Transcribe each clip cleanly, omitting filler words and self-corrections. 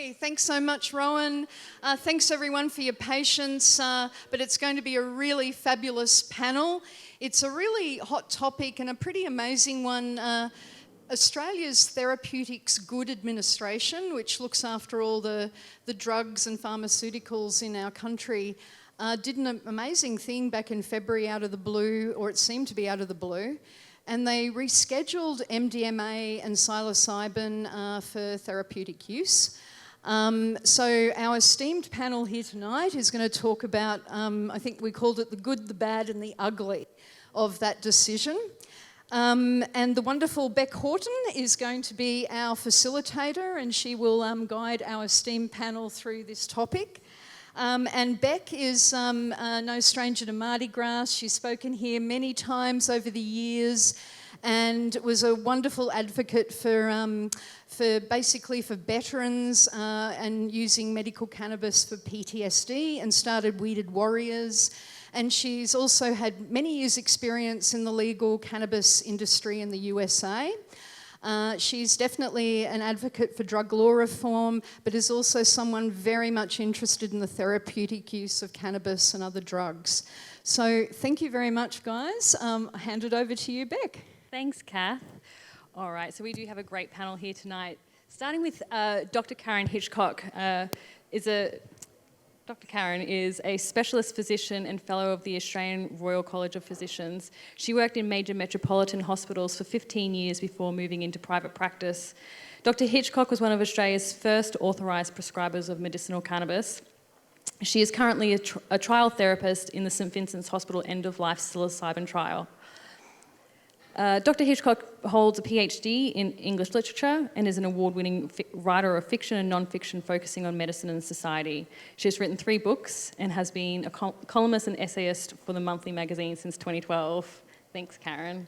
Hey, thanks so much, Rohan. Thanks everyone for your patience, but it's going to be a really fabulous panel. It's a really hot topic and a pretty amazing one. Australia's Therapeutics Good Administration, which looks after all the drugs and pharmaceuticals in our country, did an amazing thing back in February out of the blue, or it seemed to be out of the blue, and they rescheduled MDMA and psilocybin for therapeutic use. So our esteemed panel here tonight is going to talk about, I think we called it the good, the bad and the ugly of that decision. And the wonderful Bek Houghton is going to be our facilitator, and she will guide our esteemed panel through this topic. And Bek is no stranger to MardiGrass. She's spoken here many times over the years and was a wonderful advocate for basically for veterans and using medical cannabis for PTSD, and started Weeded Warriors. And she's also had many years' experience in the legal cannabis industry in the USA. She's definitely an advocate for drug law reform, but is also someone very much interested in the therapeutic use of cannabis and other drugs. So thank you very much, guys. I'll hand it over to you, Bek. Thanks, Kath. All right, so we do have a great panel here tonight. Starting with Dr. Karen Hitchcock. Dr. Karen is a specialist physician and fellow of the Australian Royal College of Physicians. She worked in major metropolitan hospitals for 15 years before moving into private practice. Dr. Hitchcock was one of Australia's first authorised prescribers of medicinal cannabis. She is currently a trial therapist in the St Vincent's Hospital end-of-life psilocybin trial. Dr. Hitchcock holds a PhD in English literature and is an award-winning writer of fiction and non-fiction focusing on medicine and society. She has written 3 books and has been a columnist and essayist for the monthly magazine since 2012. Thanks, Karen.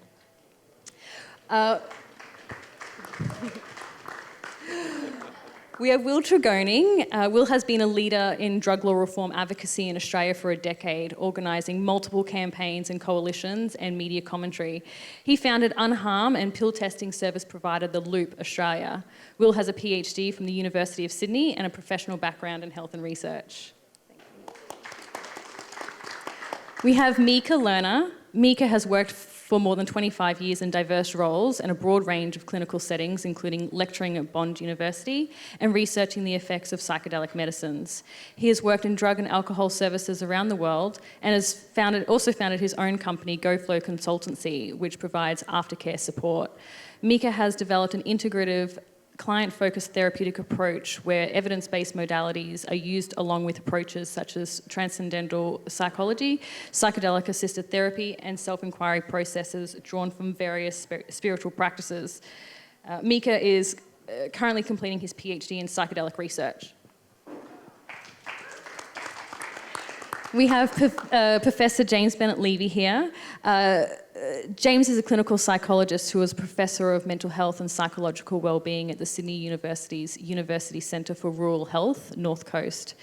We have Will Tregoning. Will has been a leader in drug law reform advocacy in Australia for a decade, organising multiple campaigns and coalitions and media commentary. He founded Unharm and pill testing service provider The Loop Australia. Will has a PhD from the University of Sydney and a professional background in health and research. We have Micha Lerner. Micha has worked for more than 25 years in diverse roles and a broad range of clinical settings, including lecturing at Bond University and researching the effects of psychedelic medicines. He has worked in drug and alcohol services around the world and has also founded his own company, GoFlow Consultancy, which provides aftercare support. Micha has developed an integrative client-focused therapeutic approach where evidence-based modalities are used along with approaches such as transcendental psychology, psychedelic-assisted therapy, and self-inquiry processes drawn from various spiritual practices. Micha is currently completing his PhD in psychedelic research. We have Professor James Bennett-Levy here. James is a clinical psychologist who is a professor of mental health and psychological wellbeing at the Sydney University's University Centre for Rural Health, North Coast.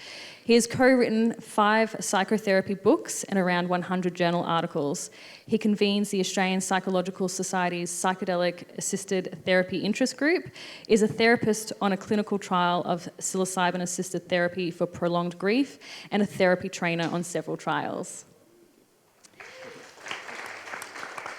He has co-written 5 psychotherapy books and around 100 journal articles. He convenes the Australian Psychological Society's Psychedelic Assisted Therapy Interest Group, is a therapist on a clinical trial of psilocybin-assisted therapy for prolonged grief, and a therapy trainer on several trials.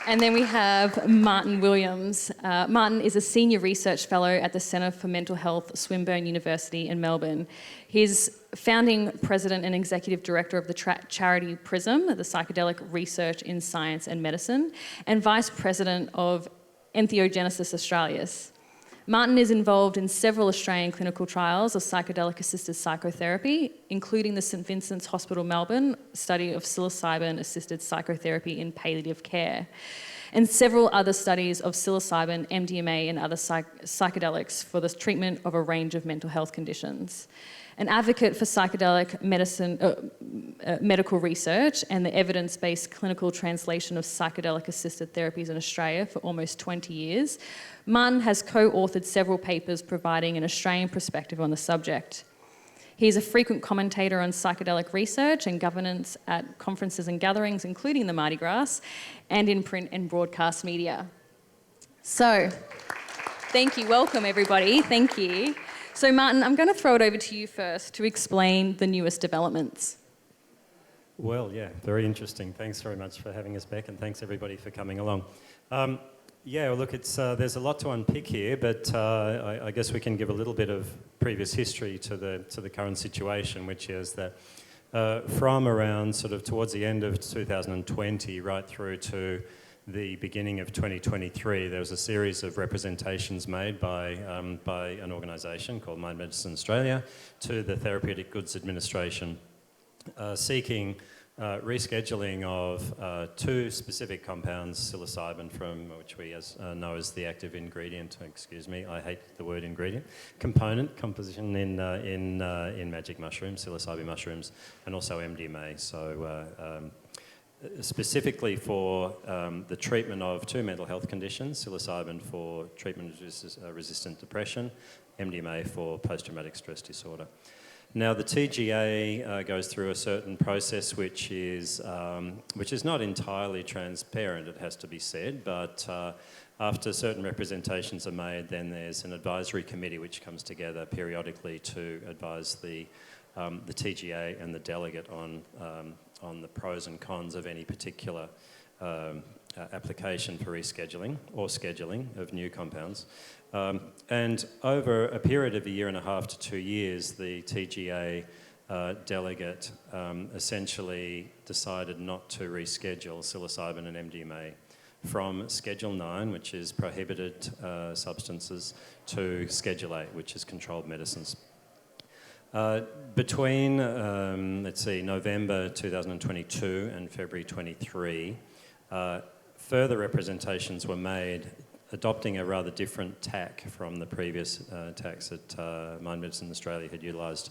And then we have Martin Williams. Martin is a senior research fellow at the Centre for Mental Health, Swinburne University in Melbourne. He's founding president and executive director of the charity PRISM, the Psychedelic Research in Science and Medicine, and vice president of Entheogenesis Australis. Martin is involved in several Australian clinical trials of psychedelic-assisted psychotherapy, including the St Vincent's Hospital Melbourne study of psilocybin-assisted psychotherapy in palliative care, and several other studies of psilocybin, MDMA, and other psychedelics for the treatment of a range of mental health conditions. An advocate for psychedelic medicine, medical research and the evidence-based clinical translation of psychedelic-assisted therapies in Australia for almost 20 years, Martin has co-authored several papers providing an Australian perspective on the subject. He is a frequent commentator on psychedelic research and governance at conferences and gatherings, including the MardiGrass, and in print and broadcast media. So, thank you. Welcome, everybody. Thank you. So Martin, I'm going to throw it over to you first to explain the newest developments. Well, yeah, very interesting. Thanks very much for having us, Beck, and thanks everybody for coming along. Yeah, well, look, there's a lot to unpick here, but I guess we can give a little bit of previous history to the current situation, which is that from around sort of towards the end of 2020 right through to the beginning of 2023, there was a series of representations made by an organisation called Mind Medicine Australia to the Therapeutic Goods Administration, seeking rescheduling of two specific compounds, psilocybin, from which we know as the active ingredient. Excuse me, I hate the word ingredient. Composition in magic mushrooms, psilocybin mushrooms, and also MDMA. So specifically for the treatment of two mental health conditions: psilocybin for treatment-resistant depression, MDMA for post-traumatic stress disorder. Now, the TGA goes through a certain process which is not entirely transparent, it has to be said, but after certain representations are made, then there's an advisory committee which comes together periodically to advise the TGA and the delegate on the pros and cons of any particular application for rescheduling or scheduling of new compounds. And over a period of 1.5 to 2 years, the TGA delegate essentially decided not to reschedule psilocybin and MDMA from Schedule 9, which is prohibited substances, to Schedule 8, which is controlled medicines. Between, November 2022 and February 23, further representations were made adopting a rather different tack from the previous tacks that Mind Medicine Australia had utilised.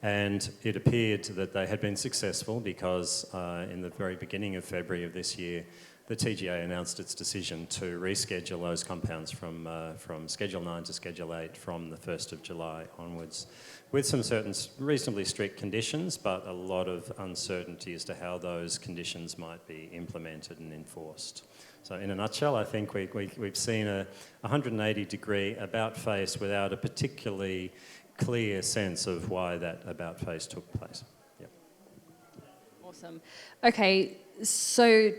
And it appeared that they had been successful because in the very beginning of February of this year, the TGA announced its decision to reschedule those compounds from Schedule 9 to Schedule 8 from the 1st of July onwards, with some certain reasonably strict conditions, but a lot of uncertainty as to how those conditions might be implemented and enforced. So in a nutshell, I think we've seen a 180-degree about-face without a particularly clear sense of why that about-face took place. Yep. Awesome. Okay, so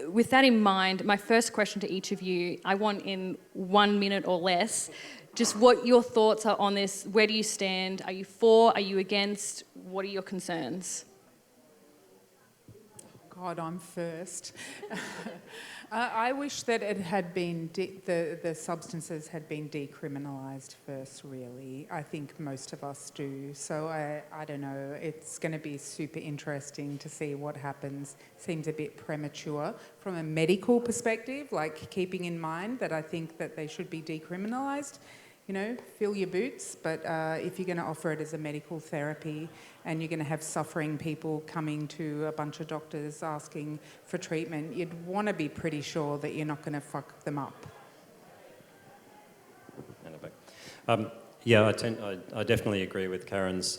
with that in mind, my first question to each of you, I want in 1 minute or less, just what your thoughts are on this. Where do you stand? Are you for? Are you against? What are your concerns? God, I'm first. I wish that it had been the substances had been decriminalised first, really. I think most of us do. So I don't know. It's going to be super interesting to see what happens. Seems a bit premature from a medical perspective, like keeping in mind that I think that they should be decriminalised. You know, fill your boots, but if you're going to offer it as a medical therapy and you're going to have suffering people coming to a bunch of doctors asking for treatment, you'd want to be pretty sure that you're not going to fuck them up. Yeah, I definitely agree with Karen's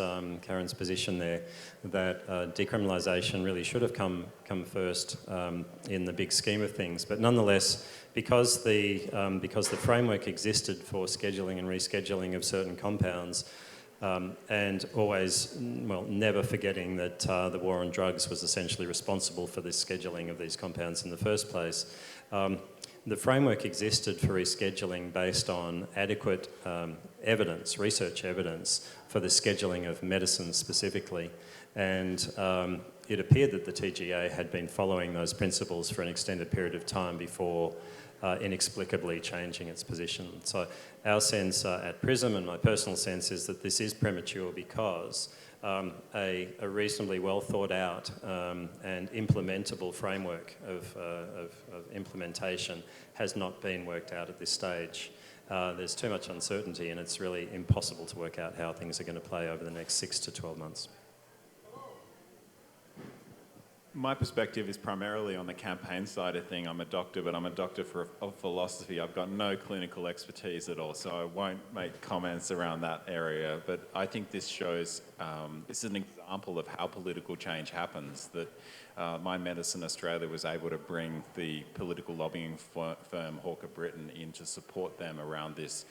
position there, that decriminalisation really should have come first in the big scheme of things. But nonetheless, because the framework existed for scheduling and rescheduling of certain compounds, and always, never forgetting that the war on drugs was essentially responsible for this scheduling of these compounds in the first place. The framework existed for rescheduling based on adequate evidence, research evidence, for the scheduling of medicines specifically. And it appeared that the TGA had been following those principles for an extended period of time before inexplicably changing its position. So our sense at PRISM, and my personal sense, is that this is premature because a reasonably well thought out and implementable framework of implementation has not been worked out at this stage. There's too much uncertainty, and it's really impossible to work out how things are going to play over the next 6 to 12 months. My perspective is primarily on the campaign side of thing. I'm a doctor, but I'm a doctor of philosophy. I've got no clinical expertise at all, so I won't make comments around that area. But I think this shows, this is an example of how political change happens, that Mind Medicine Australia was able to bring the political lobbying firm Hawker Britton in to support them around this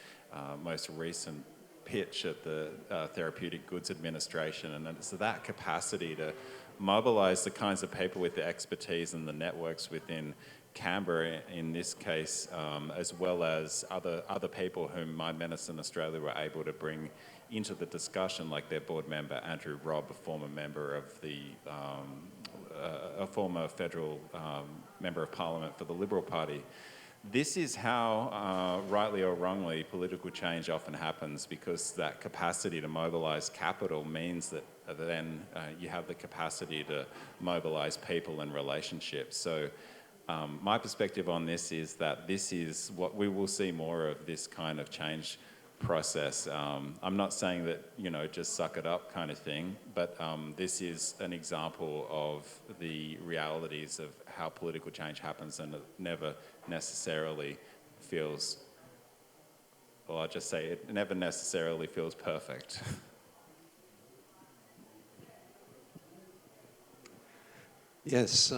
most recent pitch at the Therapeutic Goods Administration, and it's that capacity to mobilise the kinds of people with the expertise and the networks within Canberra, in this case, as well as other people whom Mind Medicine Australia were able to bring into the discussion, like their board member Andrew Robb, a former member of the a former federal member of Parliament for the Liberal Party. This is how, rightly or wrongly, political change often happens, because that capacity to mobilise capital means that then you have the capacity to mobilise people and relationships. So my perspective on this is that this is what we will see more of, this kind of change process. I'm not saying that, just suck it up kind of thing, but this is an example of the realities of how political change happens, and it never necessarily feels, well, I'll just say it never necessarily feels perfect. Yes,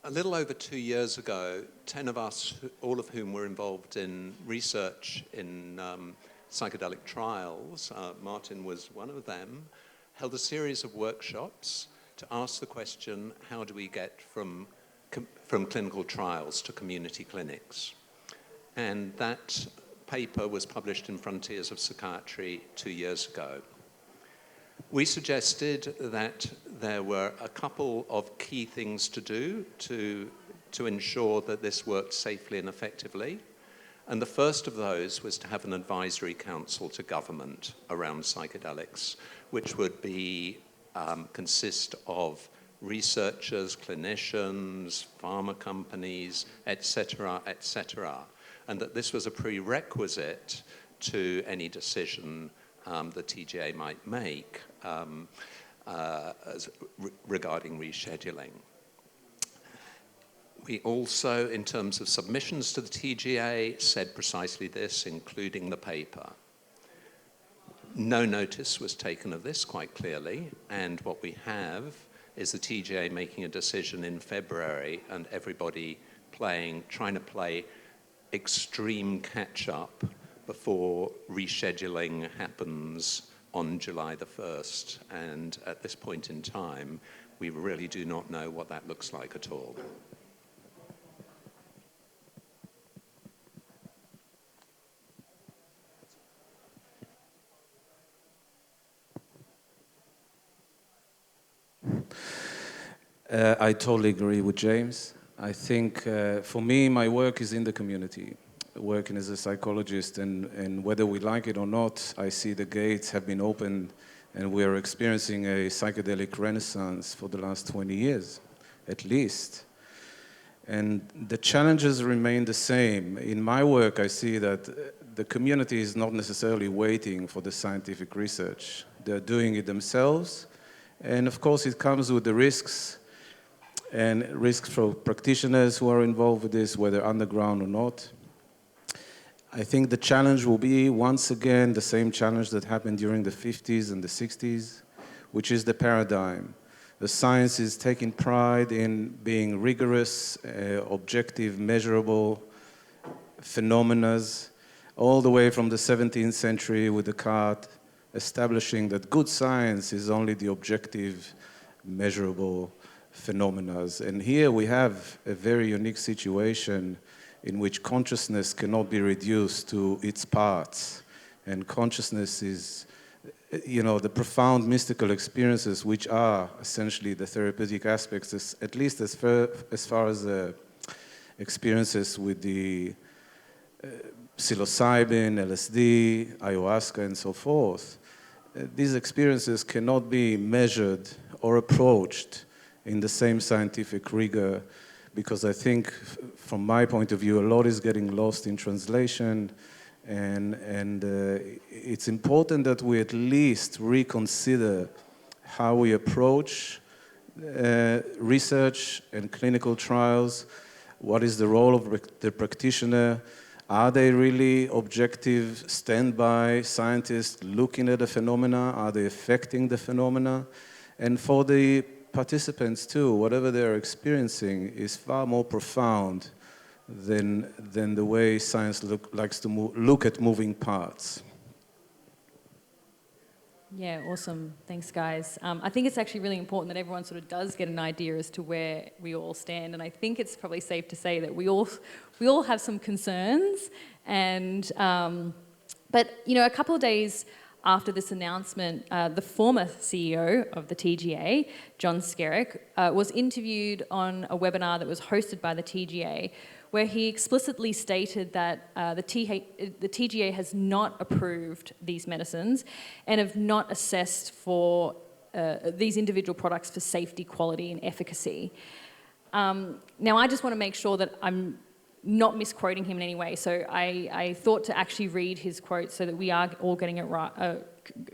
a little over 2 years ago, 10 of us, all of whom were involved in research in psychedelic trials, Martin was one of them, held a series of workshops to ask the question, how do we get from clinical trials to community clinics? And that paper was published in Frontiers of Psychiatry 2 years ago. We suggested that there were a couple of key things to do to ensure that this worked safely and effectively. And the first of those was to have an advisory council to government around psychedelics, which would be consist of researchers, clinicians, pharma companies, etc., and that this was a prerequisite to any decision the TGA might make regarding rescheduling. We also, in terms of submissions to the TGA, said precisely this, including the paper. No notice was taken of this, quite clearly, and what we have is the TGA making a decision in February and everybody trying to play extreme catch-up before rescheduling happens on July the 1st. And at this point in time, we really do not know what that looks like at all. I totally agree with James. I think for me, my work is in the community, working as a psychologist, and whether we like it or not, I see the gates have been opened and we are experiencing a psychedelic renaissance for the last 20 years, at least. And the challenges remain the same. In my work, I see that the community is not necessarily waiting for the scientific research. They're doing it themselves. And of course, it comes with the risks, and risks for practitioners who are involved with this, whether underground or not. I think the challenge will be, once again, the same challenge that happened during the 50s and the 60s, which is the paradigm. The science is taking pride in being rigorous, objective, measurable phenomena, all the way from the 17th century with Descartes, establishing that good science is only the objective, measurable phenomena. And here we have a very unique situation in which consciousness cannot be reduced to its parts. And consciousness is, the profound mystical experiences, which are essentially the therapeutic aspects, at least as far as experiences with the psilocybin, LSD, ayahuasca, and so forth. These experiences cannot be measured or approached in the same scientific rigor, because I think, from my point of view, a lot is getting lost in translation, and it's important that we at least reconsider how we approach research and clinical trials. What is the role of the practitioner? Are they really objective, standby scientists looking at the phenomena? Are they affecting the phenomena? And for the participants too, whatever they're experiencing is far more profound than the way science likes to look at moving parts. Yeah, awesome. Thanks, guys. I think it's actually really important that everyone sort of does get an idea as to where we all stand, and I think it's probably safe to say that we all have some concerns. And but you know, a couple of days after this announcement, the former CEO of the TGA, John Skerrick, was interviewed on a webinar that was hosted by the TGA, where he explicitly stated that the TGA has not approved these medicines and have not assessed for these individual products for safety, quality, and efficacy. Now, I just want to make sure that I'm not misquoting him in any way, so I thought to actually read his quote so that we are all getting it right.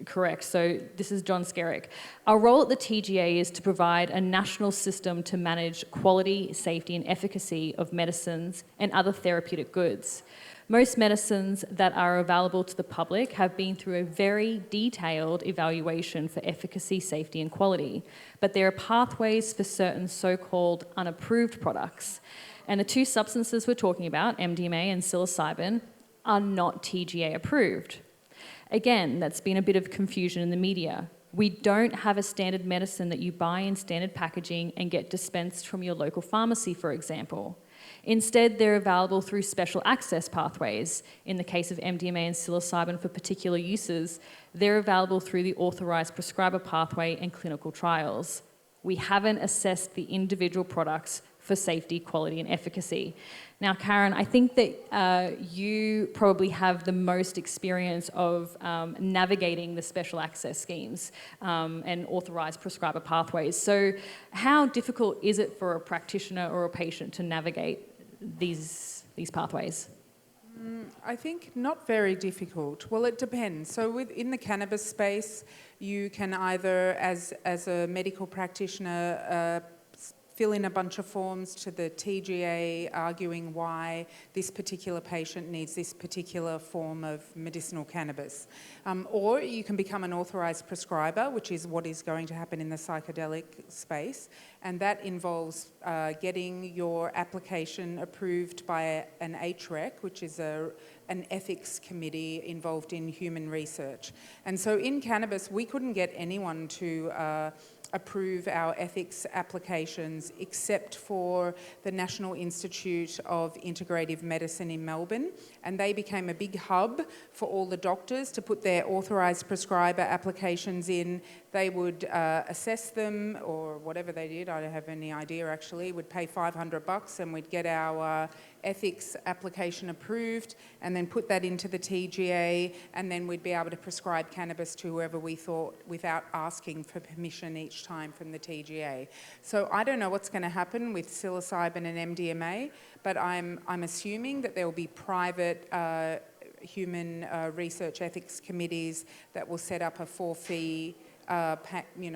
Correct. So this is John Skerrick. Our role at the TGA is to provide a national system to manage quality, safety, and efficacy of medicines and other therapeutic goods. Most medicines that are available to the public have been through a very detailed evaluation for efficacy, safety, and quality, but there are pathways for certain so-called unapproved products. And the two substances we're talking about, MDMA and psilocybin, are not TGA approved. Again, that's been a bit of confusion in the media. We don't have a standard medicine that you buy in standard packaging and get dispensed from your local pharmacy, for example. Instead, they're available through special access pathways. In the case of MDMA and psilocybin for particular uses, they're available through the authorised prescriber pathway and clinical trials. We haven't assessed the individual products for safety, quality, and efficacy. Now, Karen, I think that you probably have the most experience of navigating the special access schemes and authorised prescriber pathways. So how difficult is it for a practitioner or a patient to navigate these pathways? I think not very difficult. Well, it depends. So in the cannabis space, you can either, as a medical practitioner, fill in a bunch of forms to the TGA arguing why this particular patient needs this particular form of medicinal cannabis. Or you can become an authorised prescriber, which is what is going to happen in the psychedelic space, and that involves getting your application approved by an HREC, which is an ethics committee involved in human research. And so in cannabis, we couldn't get anyone to approve our ethics applications except for the National Institute of Integrative Medicine in Melbourne, and they became a big hub for all the doctors to put their authorised prescriber applications in. They would assess them, or whatever they did, I don't have any idea actually, would pay $500 and we'd get our ethics application approved and then put that into the TGA, and then we'd be able to prescribe cannabis to whoever we thought without asking for permission each time from the TGA. So I don't know what's going to happen with psilocybin and MDMA, but I'm assuming that there will be private human research ethics committees that will set up a for-fee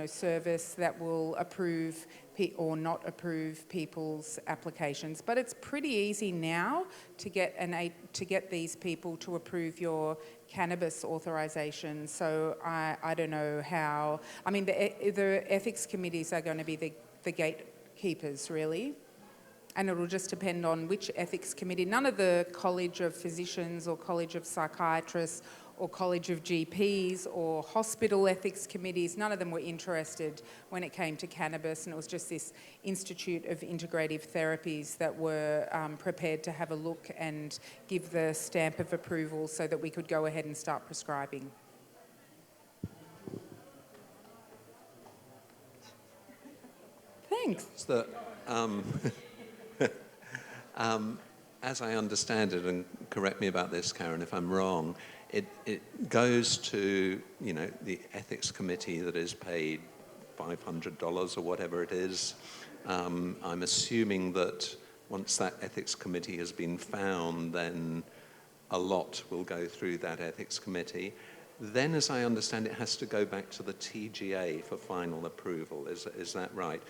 service that will approve or not approve people's applications. But it's pretty easy now to get these people to approve your cannabis authorization. So I don't know how. I mean, the ethics committees are going to be the gatekeepers, really. And it'll just depend on which ethics committee. None of the College of Physicians or College of Psychiatrists or College of GPs or hospital ethics committees, none of them were interested when it came to cannabis, and it was just this Institute of Integrative Therapies that were prepared to have a look and give the stamp of approval so that we could go ahead and start prescribing. Thanks. So, as I understand it, and correct me about this, Karen, if I'm wrong, it goes to, the ethics committee that is paid $500 or whatever it is. I'm assuming that once that ethics committee has been found, then a lot will go through that ethics committee. Then, as I understand, it has to go back to the TGA for final approval. Is that right?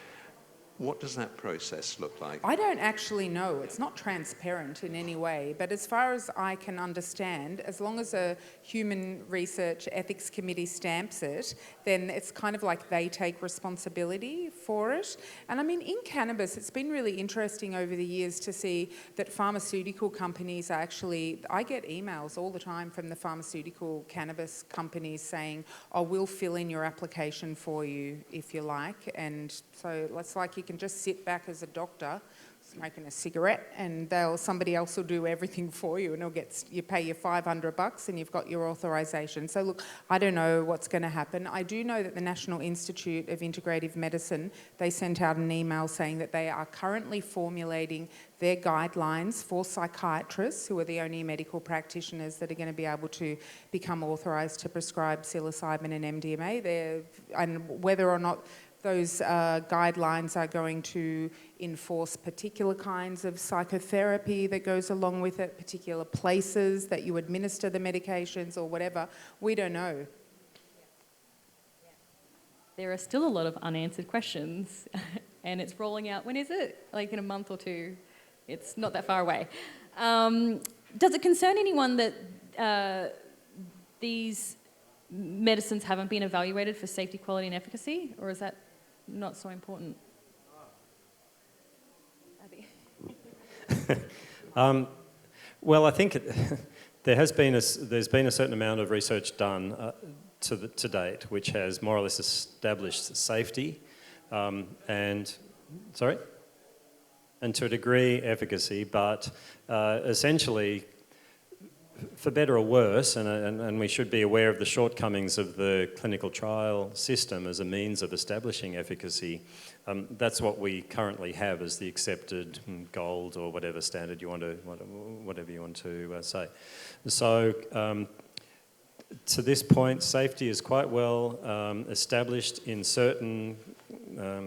What does that process look like? I don't actually know. It's not transparent in any way. But as far as I can understand, as long as a Human Research Ethics Committee stamps it, then it's kind of like they take responsibility for it. And I mean, in cannabis, it's been really interesting over the years to see that pharmaceutical companies are actually, I get emails all the time from the pharmaceutical cannabis companies saying, oh, we'll fill in your application for you if you like. And so it's like you can just sit back as a doctor smoking a cigarette and somebody else will do everything for you, and you pay your $500 and you've got your authorization. So look, I don't know what's going to happen. I do know that the National Institute of Integrative Medicine, they sent out an email saying that they are currently formulating their guidelines for psychiatrists, who are the only medical practitioners that are going to be able to become authorized to prescribe psilocybin and MDMA. And whether or not those guidelines are going to enforce particular kinds of psychotherapy that goes along with it, particular places that you administer the medications or whatever. We don't know. There are still a lot of unanswered questions, and it's rolling out. When is it? Like in a month or two? It's not that far away. Does it concern anyone that these medicines haven't been evaluated for safety, quality, and efficacy, or is that not so important? Well, I think there's been a certain amount of research done to date, which has more or less established safety and to a degree efficacy, but essentially, for better or worse, and we should be aware of the shortcomings of the clinical trial system as a means of establishing efficacy. That's what we currently have as the accepted gold or whatever standard you want to say. So to this point, safety is quite well established in certain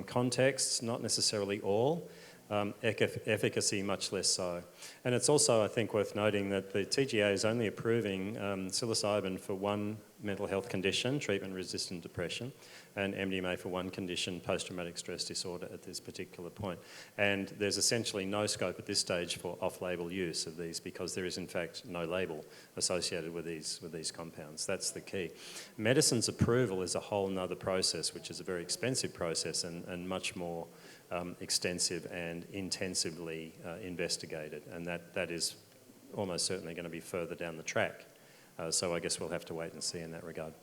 contexts, not necessarily all. Efficacy much less so. And it's also, I think, worth noting that the TGA is only approving psilocybin for one mental health condition, treatment-resistant depression, and MDMA for one condition, post-traumatic stress disorder, at this particular point. And there's essentially no scope at this stage for off-label use of these, because there is in fact no label associated with these compounds. That's the key. Medicine's approval is a whole nother process, which is a very expensive process and much more extensive and intensively investigated, and that is almost certainly going to be further down the track. So I guess we'll have to wait and see in that regard.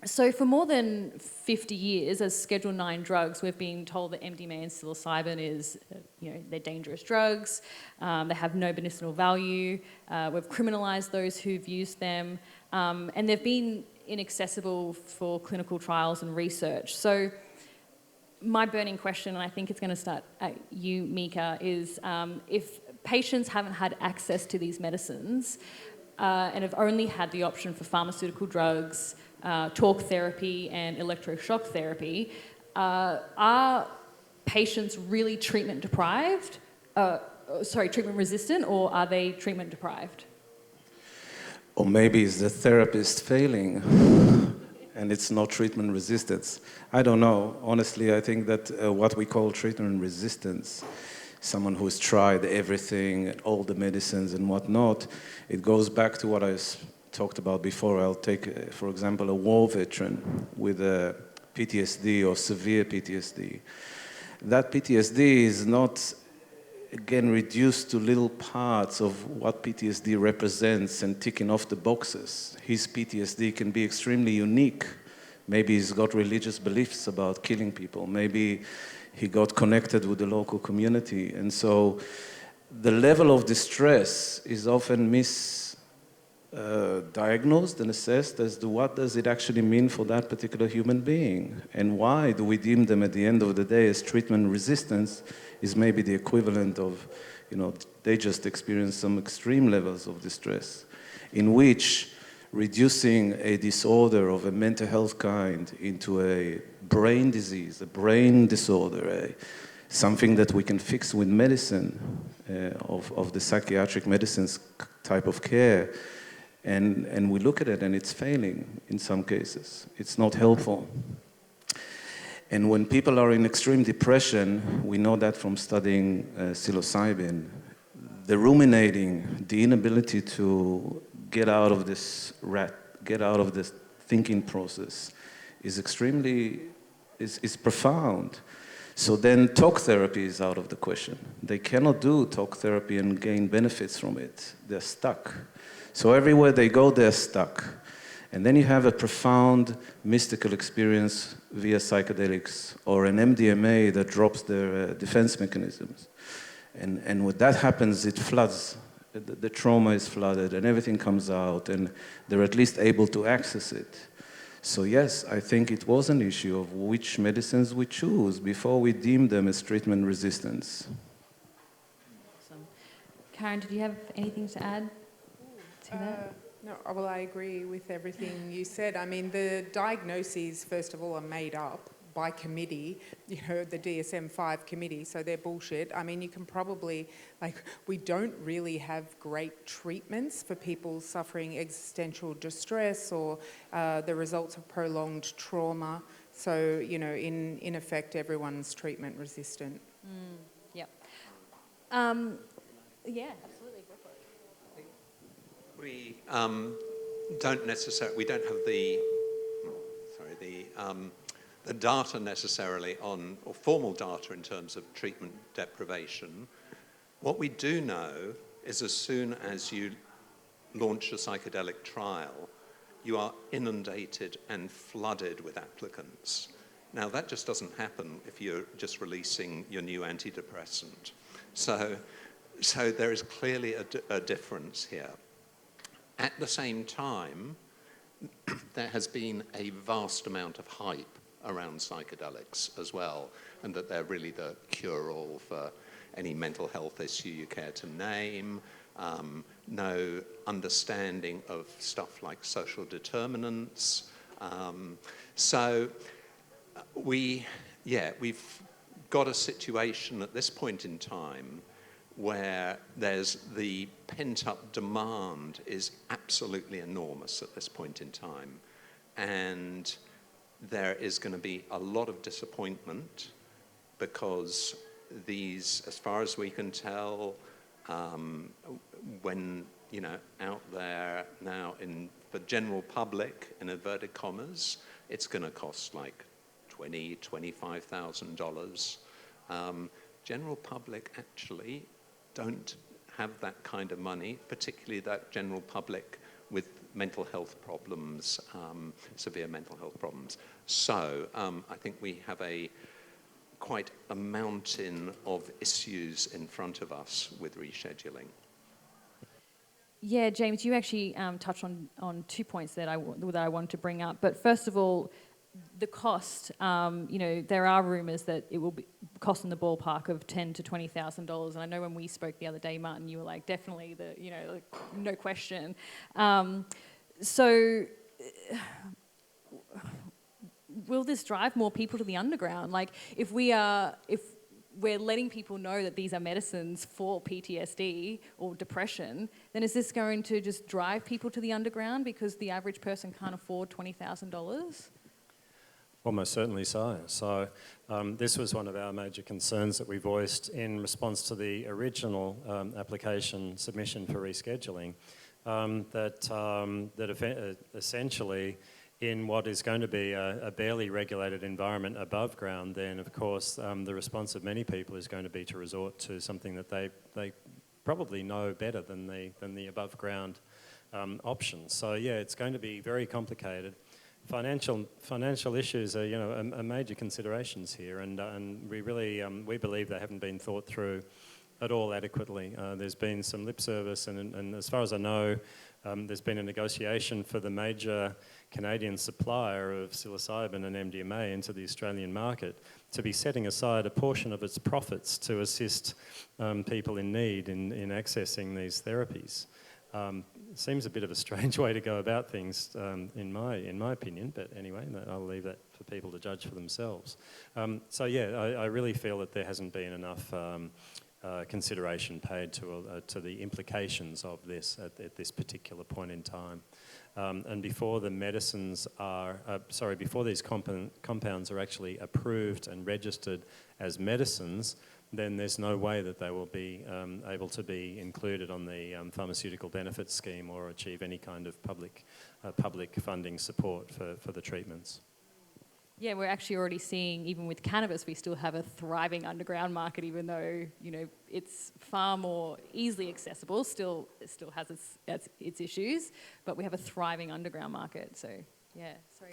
So for more than 50 years, as Schedule 9 drugs, we've been told that MDMA and psilocybin they're dangerous drugs, they have no medicinal value, we've criminalised those who've used them, and they've been inaccessible for clinical trials and research. So my burning question, and I think it's going to start at you, Micha, is if patients haven't had access to these medicines and have only had the option for pharmaceutical drugs, talk therapy and electroshock therapy, are patients really treatment resistant, or are they treatment deprived? Or maybe it's the therapist failing and it's not treatment resistance. I don't know. Honestly, I think that what we call treatment resistance, someone who's tried everything, all the medicines and whatnot, it goes back to what I talked about before. I'll take, for example, a war veteran with a PTSD or severe PTSD. That PTSD is not, again, reduced to little parts of what PTSD represents and ticking off the boxes. His PTSD can be extremely unique. Maybe he's got religious beliefs about killing people. Maybe he got connected with the local community. And so the level of distress is often misdiagnosed and assessed as to what does it actually mean for that particular human being, and why do we deem them at the end of the day as treatment resistance is maybe the equivalent of, they just experience some extreme levels of distress, in which reducing a disorder of a mental health kind into a brain disease, a brain disorder, something that we can fix with medicine, of the psychiatric medicines type of care, and we look at it and it's failing in some cases. It's not helpful. And when people are in extreme depression, we know that from studying psilocybin, the ruminating, the inability to get out of this get out of this thinking process is is profound. So then talk therapy is out of the question. They cannot do talk therapy and gain benefits from it. They're stuck. So everywhere they go, they're stuck. And then you have a profound mystical experience via psychedelics or an MDMA that drops their defense mechanisms. And when that happens, it floods. The trauma is flooded and everything comes out and they're at least able to access it. So yes, I think it was an issue of which medicines we choose before we deem them as treatment resistance. Awesome. Karen, did you have anything to add to that? No, well, I agree with everything you said. I mean, the diagnoses, first of all, are made up by committee, the DSM-5 committee, so they're bullshit. I mean, you can probably, we don't really have great treatments for people suffering existential distress or the results of prolonged trauma. So, in effect, everyone's treatment resistant. Yep. Yeah, absolutely. Go for it. We we don't have the data necessarily on, or formal data in terms of treatment deprivation. What we do know is as soon as you launch a psychedelic trial, you are inundated and flooded with applicants. Now, that just doesn't happen if you're just releasing your new antidepressant. So there is clearly a difference here. At the same time, there has been a vast amount of hype around psychedelics as well, and that they're really the cure-all for any mental health issue you care to name, no understanding of stuff like social determinants. So we've got a situation at this point in time where there's the pent-up demand is absolutely enormous at this point in time. And there is going to be a lot of disappointment because these, as far as we can tell, when, out there now for general public, in inverted commas, it's going to cost like $25,000. General public actually don't have that kind of money, particularly that general public with mental health problems, severe mental health problems. So I think we have quite a mountain of issues in front of us with rescheduling. Yeah, James, you actually touched on 2 points that I wanted to bring up. But first of all, the cost, there are rumours that it will cost in the ballpark of $10,000 to $20,000. And I know when we spoke the other day, Martin, you were like, definitely, no question. So will this drive more people to the underground? Like, if we're letting people know that these are medicines for PTSD or depression, then is this going to just drive people to the underground because the average person can't afford $20,000? Almost certainly so. So this was one of our major concerns that we voiced in response to the original application submission for rescheduling, that essentially in what is going to be a barely regulated environment above ground, then of course the response of many people is going to be to resort to something that they probably know better than the above ground options. So yeah, it's going to be very complicated. Financial issues are, are major considerations here, and we really we believe they haven't been thought through at all adequately. There's been some lip service, and as far as I know, there's been a negotiation for the major Canadian supplier of psilocybin and MDMA into the Australian market to be setting aside a portion of its profits to assist people in need in accessing these therapies. Seems a bit of a strange way to go about things, in my opinion. But anyway, I'll leave that for people to judge for themselves. So yeah, I really feel that there hasn't been enough consideration paid to the implications of this at this particular point in time. And before the medicines are, before these compounds are actually approved and registered as medicines, then there's no way that they will be able to be included on the pharmaceutical benefits scheme or achieve any kind of public funding support for the treatments. Yeah, we're actually already seeing, even with cannabis, we still have a thriving underground market, even though, you know, it's far more easily accessible. It still has its issues, but we have a thriving underground market. So, yeah, sorry.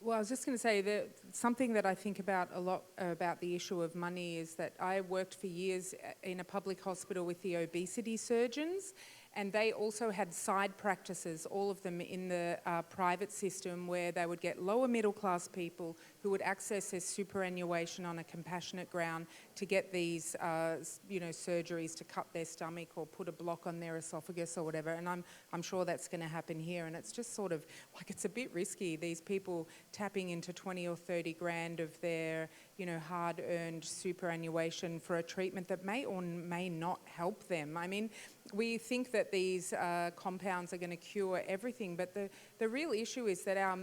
Well, I was just going to say that something that I think about a lot about the issue of money is that I worked for years in a public hospital with the obesity surgeons, and they also had side practices, all of them in the private system, where they would get lower middle class people who would access their superannuation on a compassionate ground to get these surgeries to cut their stomach or put a block on their esophagus or whatever. And I'm sure that's going to happen here. And it's just sort of like, it's a bit risky, these people tapping into 20 or 30 grand of their, you know, hard-earned superannuation for a treatment that may or may not help them. I mean, we think that these compounds are going to cure everything, but the real issue is that our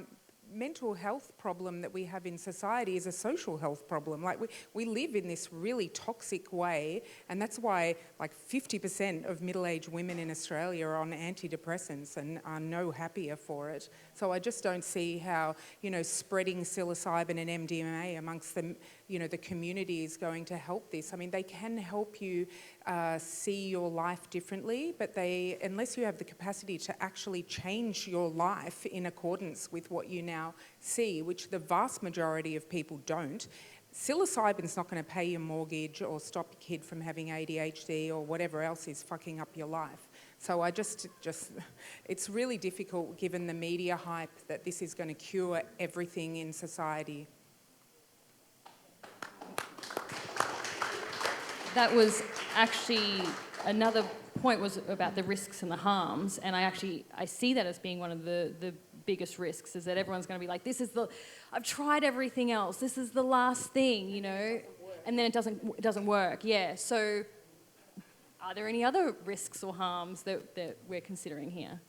mental health problem that we have in society is a social health problem. Like, we live in this really toxic way, and that's why like 50% of middle-aged women in Australia are on antidepressants and are no happier for it. So I just don't see how, you know, spreading psilocybin and MDMA amongst the, you know, the community is going to help this. I mean, they can help you see your life differently, but unless you have the capacity to actually change your life in accordance with what you now see, which the vast majority of people don't, psilocybin's not going to pay your mortgage or stop your kid from having ADHD or whatever else is fucking up your life. So I just it's really difficult given the media hype that this is going to cure everything in society. That was actually another point, was about the risks and the harms, and I see that as being one of the biggest risks, is that everyone's going to be like, I've tried everything else, this is the last thing, you know, and then it doesn't work. Yeah, so are there any other risks or harms that we're considering here?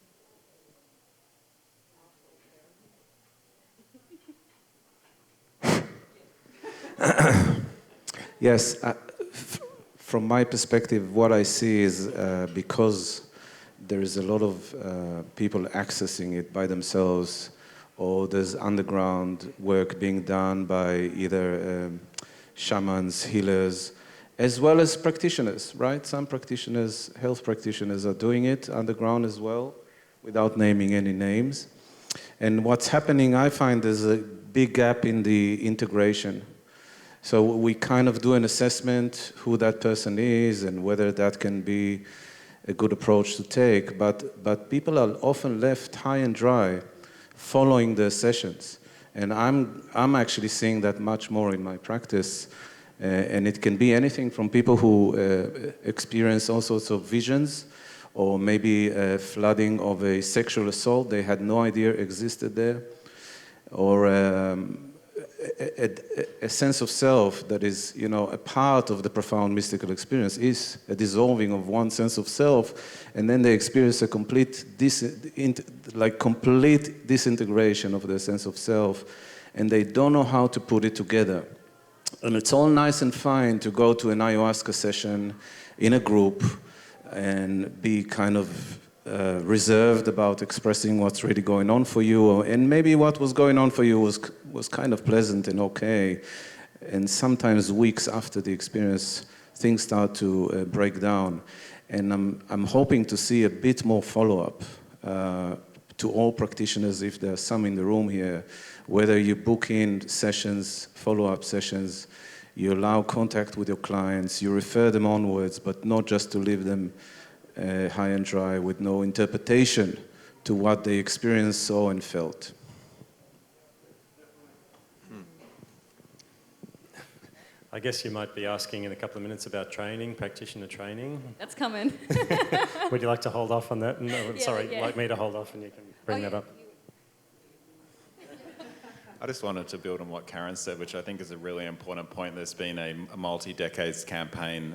Yes, from my perspective, what I see is because there is a lot of people accessing it by themselves, or there's underground work being done by either shamans, healers, as well as practitioners, right? Some practitioners, health practitioners, are doing it underground as well, without naming any names. And what's happening, I find, there's a big gap in the integration. So we kind of do an assessment who that person is and whether that can be a good approach to take, but people are often left high and dry following the sessions. And I'm actually seeing that much more in my practice. And it can be anything from people who experience all sorts of visions, or maybe flooding of a sexual assault they had no idea existed there, or a sense of self that is, you know, a part of the profound mystical experience is a dissolving of one sense of self, and then they experience a complete disintegration of their sense of self, and they don't know how to put it together. And it's all nice and fine to go to an ayahuasca session in a group and be kind of reserved about expressing what's really going on for you, and maybe what was going on for you was kind of pleasant and okay, and sometimes weeks after the experience things start to break down, and I'm hoping to see a bit more follow-up to all practitioners, if there are some in the room here, whether you book in sessions, follow-up sessions, you allow contact with your clients, you refer them onwards, but not just to leave them high and dry with no interpretation to what they experienced, saw, and felt. I guess you might be asking in a couple of minutes about training, practitioner training. That's coming. Would you like to hold off on that? No, Yeah. like me to hold off and you can bring that up. I just wanted to build on what Karen said, which I think is a really important point. There's been a multi-decades campaign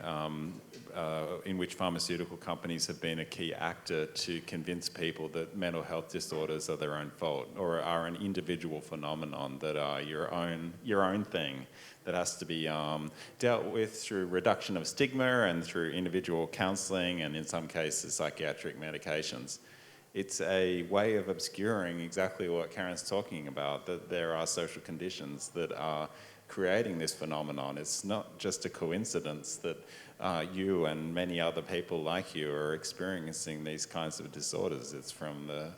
in which pharmaceutical companies have been a key actor to convince people that mental health disorders are their own fault or are an individual phenomenon that are your own thing that has to be dealt with through reduction of stigma and through individual counselling and in some cases psychiatric medications. It's a way of obscuring exactly what Karen's talking about, that there are social conditions that are creating this phenomenon. It's not just a coincidence that you and many other people like you are experiencing these kinds of disorders. It's from the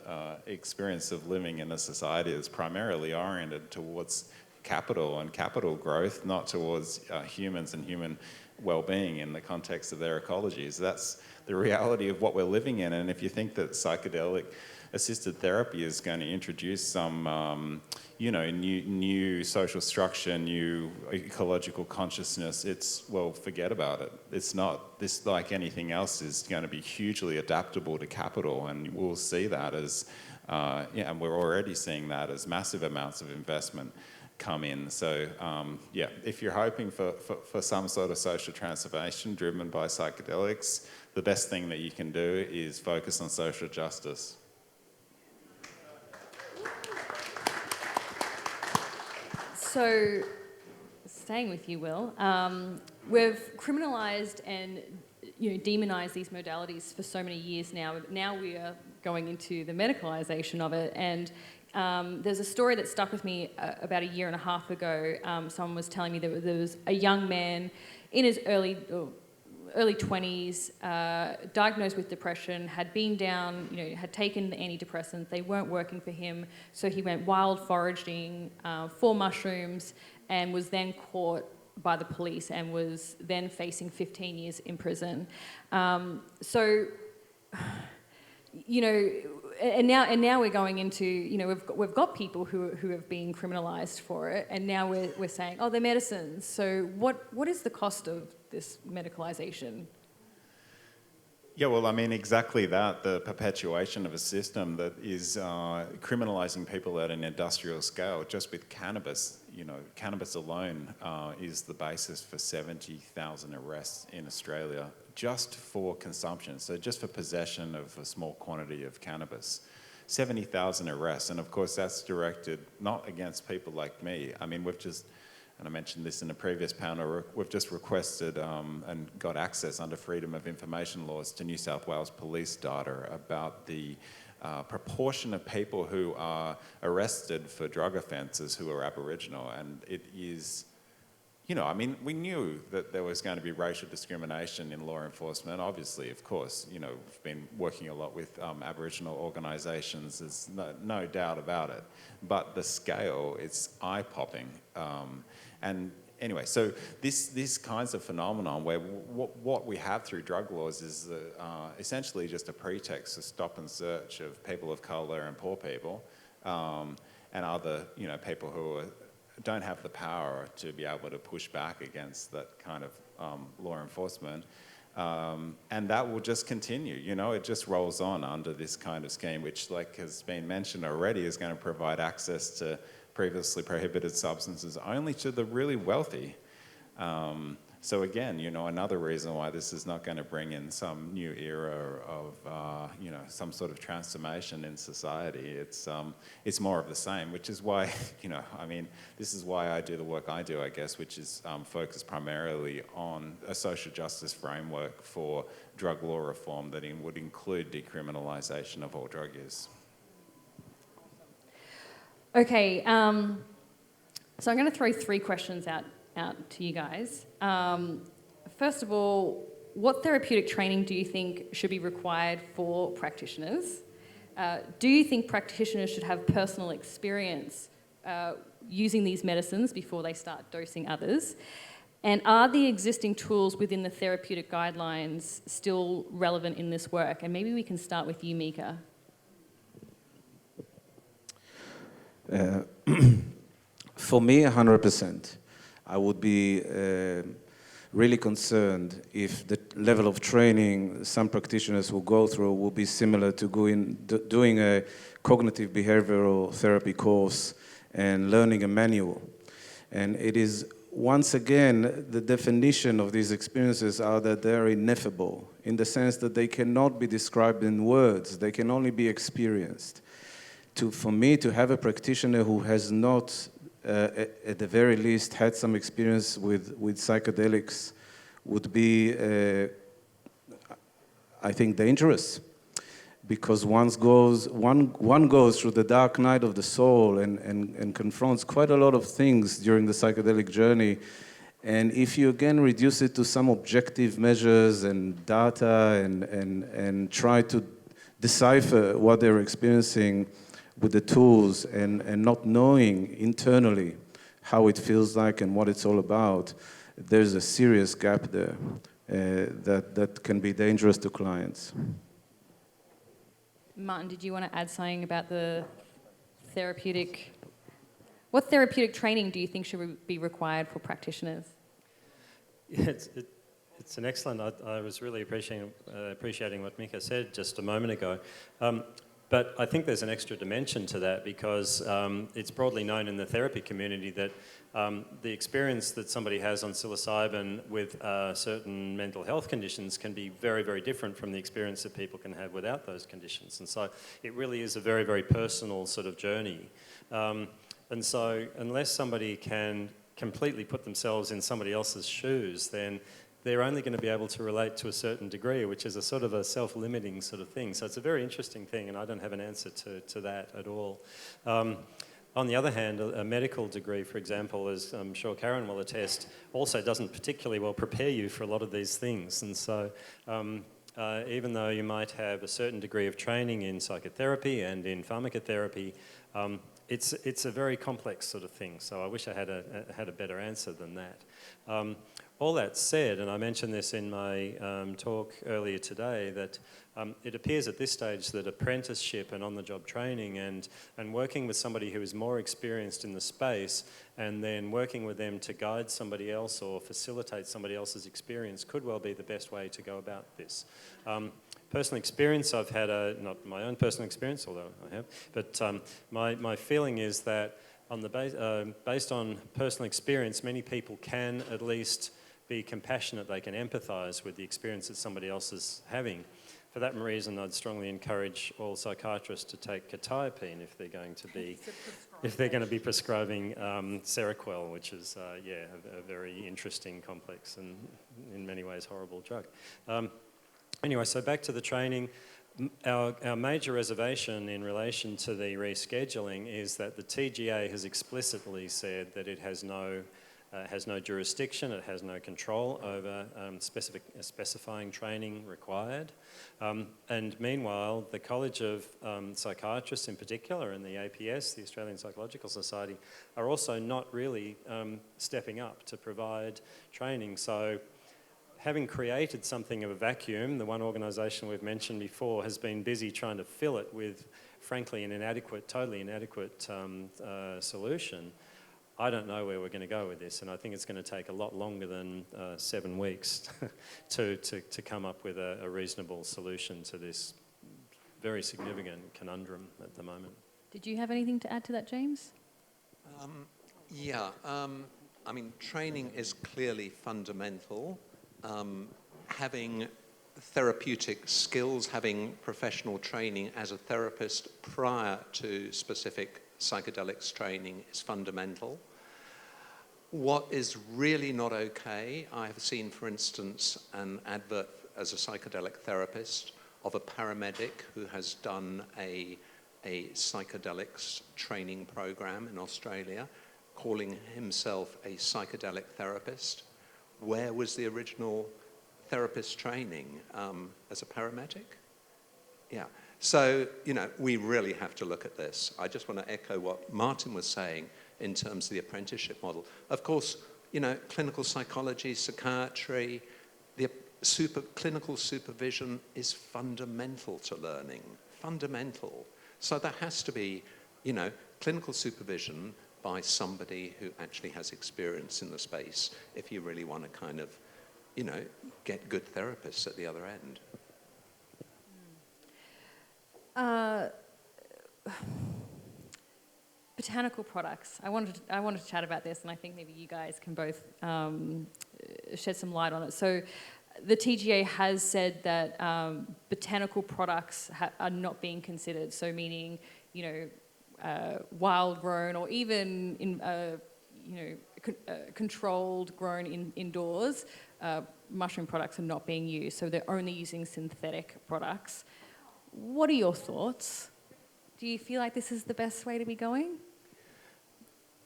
experience of living in a society that's primarily oriented towards capital and capital growth, not towards humans and human well-being in the context of their ecologies. That's the reality of what we're living in. And if you think that psychedelic assisted therapy is going to introduce some new social structure, new ecological consciousness, well, forget about it. It's not, this like anything else is going to be hugely adaptable to capital, and we'll see that as, and we're already seeing that as massive amounts of investment come in. So if you're hoping for some sort of social transformation driven by psychedelics, the best thing that you can do is focus on social justice. So, staying with you, Will, we've criminalised and demonised these modalities for so many years now. Now we are going into the medicalisation of it, and there's a story that stuck with me about a year and a half ago. Someone was telling me that there was a young man in his early 20s, diagnosed with depression, had been down, had taken the antidepressants. They weren't working for him, so he went wild foraging for mushrooms and was then caught by the police and was then facing 15 years in prison. And now we're going into, we've got people who have been criminalised for it, and now we're saying, oh, they're medicines. So what is the cost of this medicalisation? Yeah, well, I mean, exactly that, the perpetuation of a system that is criminalising people at an industrial scale. Just with cannabis, cannabis alone is the basis for 70,000 arrests in Australia just for consumption, so just for possession of a small quantity of cannabis. 70,000 arrests, and of course that's directed not against people like me. I mean, and I mentioned this in a previous panel, we've just requested and got access under Freedom of Information laws to New South Wales police data about the proportion of people who are arrested for drug offences who are Aboriginal. And it is, we knew that there was going to be racial discrimination in law enforcement. Obviously, of course, we've been working a lot with Aboriginal organisations, there's no doubt about it. But the scale, it's eye-popping. And anyway, so this kinds of phenomenon where what we have through drug laws is essentially just a pretext to stop and search of people of colour and poor people and other people who don't have the power to be able to push back against that kind of law enforcement. And that will just continue, it just rolls on under this kind of scheme, which, like has been mentioned already, is going to provide access to previously prohibited substances only to the really wealthy. So again, another reason why this is not going to bring in some new era of, some sort of transformation in society. It's more of the same, which is why, this is why I do the work I do, I guess, which is focused primarily on a social justice framework for drug law reform that would include decriminalisation of all drug use. Okay, so I'm going to throw 3 questions out to you guys. First of all, what therapeutic training do you think should be required for practitioners? Do you think practitioners should have personal experience using these medicines before they start dosing others? And are the existing tools within the therapeutic guidelines still relevant in this work? And maybe we can start with you, Micha. For me, 100%. I would be really concerned if the level of training some practitioners will go through will be similar to doing a cognitive behavioral therapy course and learning a manual. And it is once again, the definition of these experiences are that they're ineffable, in the sense that they cannot be described in words, they can only be experienced. For me, to have a practitioner who has not, at the very least, had some experience with psychedelics would be, I think, dangerous. Because one goes through the dark night of the soul and confronts quite a lot of things during the psychedelic journey. And if you again reduce it to some objective measures and data and try to decipher what they're experiencing with the tools and not knowing internally how it feels like and what it's all about, there's a serious gap there that can be dangerous to clients. Martin, did you want to add something about the therapeutic... What therapeutic training do you think should be required for practitioners? Yeah, it's an excellent... I was really appreciating what Micha said just a moment ago. But I think there's an extra dimension to that because it's broadly known in the therapy community that the experience that somebody has on psilocybin with certain mental health conditions can be very, very different from the experience that people can have without those conditions. And so it really is a very, very personal sort of journey. And so unless somebody can completely put themselves in somebody else's shoes, then they're only going to be able to relate to a certain degree, which is a sort of a self-limiting sort of thing. So it's a very interesting thing, and I don't have an answer to that at all. On the other hand, a medical degree, for example, as I'm sure Karen will attest, also doesn't particularly well prepare you for a lot of these things. And so even though you might have a certain degree of training in psychotherapy and in pharmacotherapy, it's a very complex sort of thing. So I wish I had a better answer than that. All that said, and I mentioned this in my talk earlier today, that it appears at this stage that apprenticeship and on-the-job training and working with somebody who is more experienced in the space and then working with them to guide somebody else or facilitate somebody else's experience could well be the best way to go about this. Personal experience, I've had not my own personal experience, although I have, but my feeling is that on the based on personal experience, many people can at least be compassionate, they can empathise with the experience that somebody else is having. For that reason, I'd strongly encourage all psychiatrists to take quetiapine if they're going to be prescribing Seroquel, which is a very interesting, complex, and in many ways horrible drug. Anyway, so back to the training. Our major reservation in relation to the rescheduling is that the TGA has explicitly said that it has no jurisdiction, it has no control over specifying training required. And meanwhile, the College of Psychiatrists in particular and the APS, the Australian Psychological Society, are also not really stepping up to provide training. So having created something of a vacuum, the one organisation we've mentioned before has been busy trying to fill it with, frankly, an totally inadequate solution. I don't know where we're going to go with this, and I think it's going to take a lot longer than 7 weeks to come up with a reasonable solution to this very significant conundrum at the moment. Did you have anything to add to that, James? I mean, training is clearly fundamental. Having therapeutic skills, having professional training as a therapist prior to specific psychedelics training is fundamental. What is really not okay, I have seen, for instance, an advert as a psychedelic therapist of a paramedic who has done a psychedelics training program in Australia, calling himself a psychedelic therapist. Where was the original therapist training as a paramedic? Yeah. So, we really have to look at this. I just want to echo what Martin was saying in terms of the apprenticeship model. Of course, clinical psychology, psychiatry, the clinical supervision is fundamental to learning, fundamental. So there has to be, clinical supervision by somebody who actually has experience in the space if you really want to kind of, get good therapists at the other end. botanical products. I wanted to chat about this, and I think maybe you guys can both shed some light on it. So the TGA has said that botanical products are not being considered, so meaning, wild grown or even controlled grown indoors, mushroom products are not being used, so they're only using synthetic products. What are your thoughts? Do you feel like this is the best way to be going?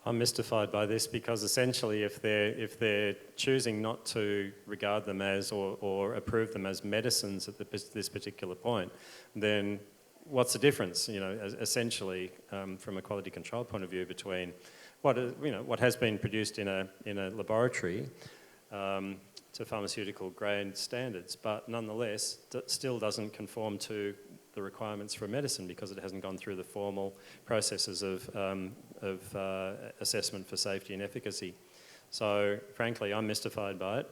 I'm mystified by this because essentially if they're choosing not to regard them as or approve them as medicines at this particular point, then what's the difference, essentially from a quality control point of view between what has been produced in a laboratory to pharmaceutical grade standards, but nonetheless still doesn't conform to the requirements for medicine because it hasn't gone through the formal processes of assessment for safety and efficacy. So frankly, I'm mystified by it.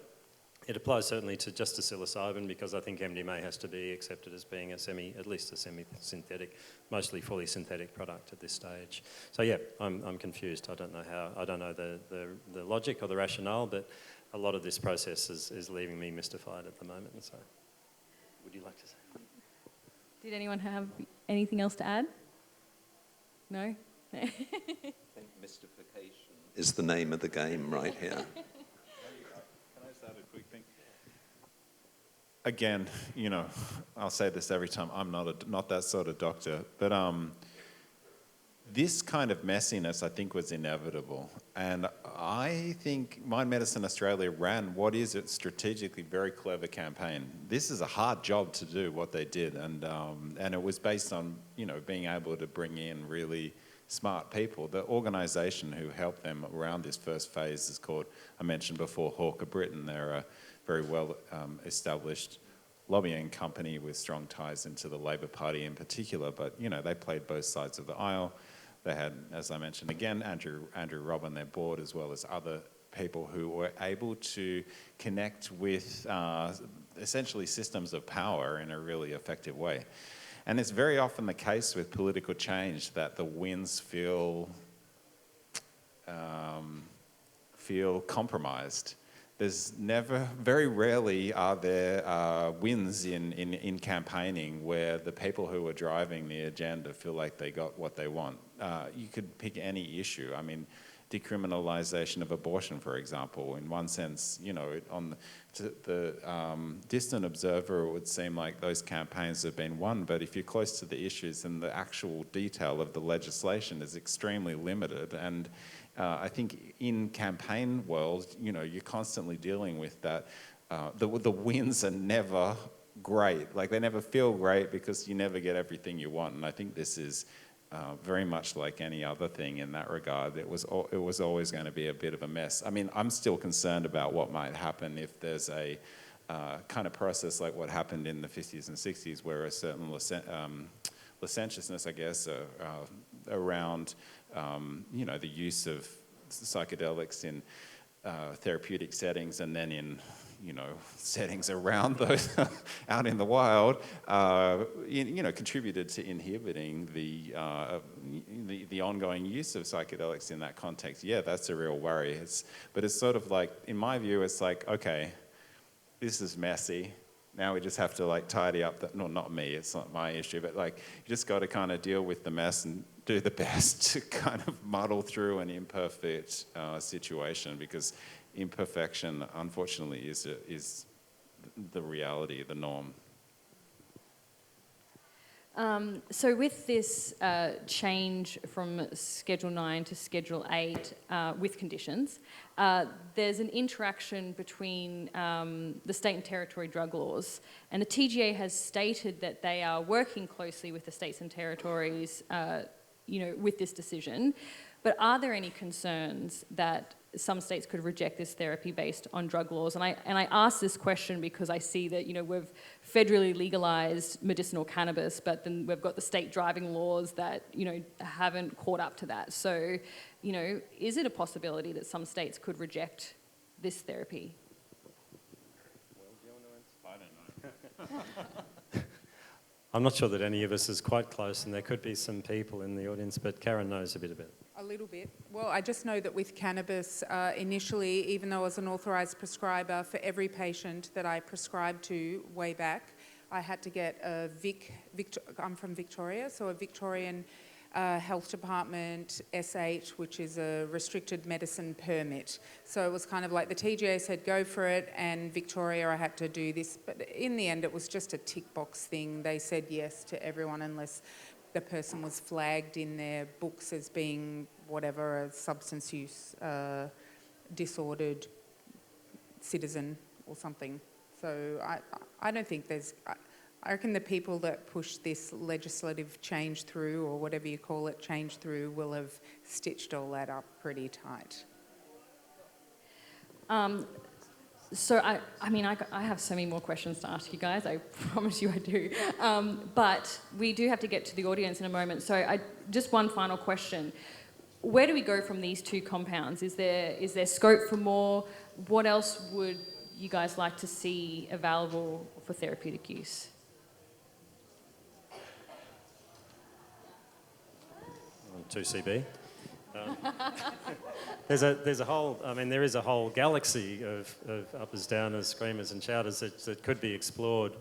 It applies certainly to just to psilocybin because I think MDMA has to be accepted as being at least a semi-synthetic, mostly fully synthetic product at this stage. So yeah, I'm confused. I don't know the logic or the rationale, but a lot of this process is leaving me mystified at the moment. So, would you like to say? Did anyone have anything else to add? No? I think mystification is the name of the game right here. Can I just add a quick thing? Again, I'll say this every time, I'm not that sort of doctor, but this kind of messiness, I think, was inevitable. And I think Mind Medicine Australia ran what is a strategically very clever campaign. This is a hard job to do, what they did. And it was based on, being able to bring in really smart people. The organisation who helped them around this first phase is called, I mentioned before, Hawker Britain. They're a very well established lobbying company with strong ties into the Labor Party in particular. But, they played both sides of the aisle. They had, as I mentioned again, Andrew Robb on their board, as well as other people who were able to connect with essentially systems of power in a really effective way. And it's very often the case with political change that the wins feel compromised. Very rarely are there wins in campaigning where the people who are driving the agenda feel like they got what they want. You could pick any issue. I mean, decriminalisation of abortion, for example. In one sense, on the distant observer, it would seem like those campaigns have been won. But if you're close to the issues, then the actual detail of the legislation is extremely limited. And I think in campaign world, you're constantly dealing with that. The wins are never great. Like, they never feel great because you never get everything you want. And I think this is very much like any other thing in that regard. It was always going to be a bit of a mess. I mean, I'm still concerned about what might happen if there's a kind of process like what happened in the 50s and 60s, where a certain licentiousness, I guess, around the use of psychedelics in therapeutic settings and then in settings around those out in the wild, contributed to inhibiting the ongoing use of psychedelics in that context. Yeah, that's a real worry. But it's sort of like, in my view, it's like, okay, this is messy. Now we just have to tidy up that. No, not me. It's not my issue. But you just got to kind of deal with the mess and do the best to kind of muddle through an imperfect situation, because imperfection, unfortunately, is the reality, the norm. So with this change from Schedule 9 to Schedule 8 with conditions, there's an interaction between the state and territory drug laws, and the TGA has stated that they are working closely with the states and territories with this decision. But are there any concerns that some states could reject this therapy based on drug laws? And I ask this question because I see that we've federally legalised medicinal cannabis, but then we've got the state driving laws that haven't caught up to that. So is it a possibility that some states could reject this therapy? I don't know. I'm not sure that any of us is quite close, and there could be some people in the audience, but Karen knows a bit about it. A little bit. Well, I just know that with cannabis, initially, even though I was an authorised prescriber, for every patient that I prescribed to way back, I had to get a I'm from Victoria, so a Victorian Health Department SH, which is a restricted medicine permit. So it was kind of like the TGA said, go for it, and Victoria, I had to do this. But in the end, it was just a tick box thing. They said yes to everyone unless the person was flagged in their books as being whatever, a substance use disordered citizen or something. So I don't think there's... I reckon the people that push this legislative change through, or whatever you call it, change through, will have stitched all that up pretty tight. So, I have so many more questions to ask you guys. I promise you I do. But we do have to get to the audience in a moment. So just one final question. Where do we go from these two compounds? Is there scope for more? What else would you guys like to see available for therapeutic use? 2CB. There's a whole, there is a whole galaxy of uppers, downers, screamers and shouters that could be explored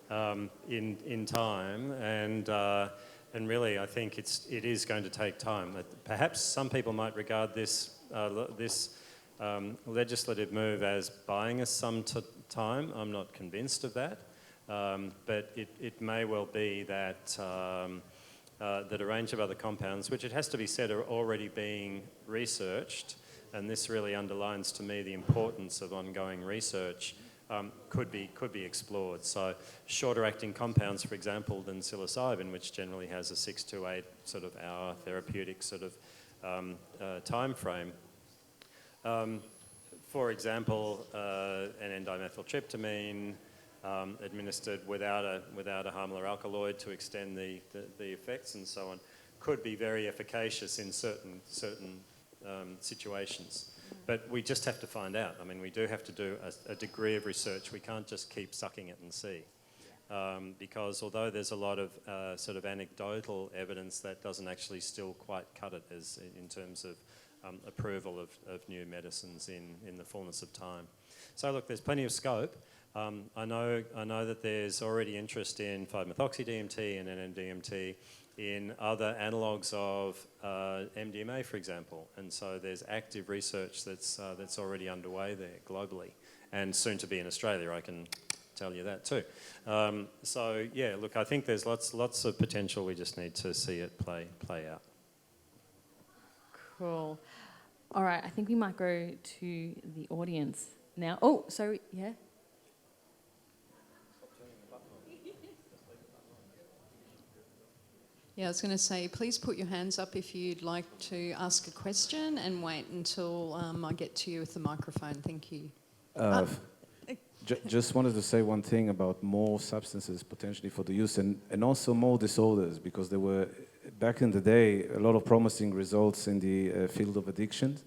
in time, and really I think it is going to take time. Perhaps some people might regard this legislative move as buying us some time. I'm not convinced of that, but it may well be that that a range of other compounds, which it has to be said are already being researched, and this really underlines to me the importance of ongoing research, could be explored. So shorter acting compounds, for example, than psilocybin, which generally has a 6 to 8 sort of hour therapeutic sort of time frame. For example, an N-dimethyltryptamine, administered without a harmful alkaloid to extend the effects and so on, could be very efficacious in certain situations. But we just have to find out. We do have to do a degree of research. We can't just keep sucking it and see. Because although there's a lot of sort of anecdotal evidence, that doesn't actually still quite cut it as in terms of approval of new medicines in the fullness of time. So look, there's plenty of scope. I know that there's already interest in 5-methoxy-DMT and NMDMT in other analogues of MDMA, for example, and so there's active research that's already underway there globally, and soon to be in Australia. I can tell you that too. So yeah, look, I think there's lots of potential. We just need to see it play out. Cool. All right, I think we might go to the audience now. Oh, sorry, yeah. Yeah, I was going to say, please put your hands up if you'd like to ask a question, and wait until I get to you with the microphone. Thank you. Just wanted to say one thing about more substances potentially for the use, and also more disorders, because there were, back in the day, a lot of promising results in the field of addiction,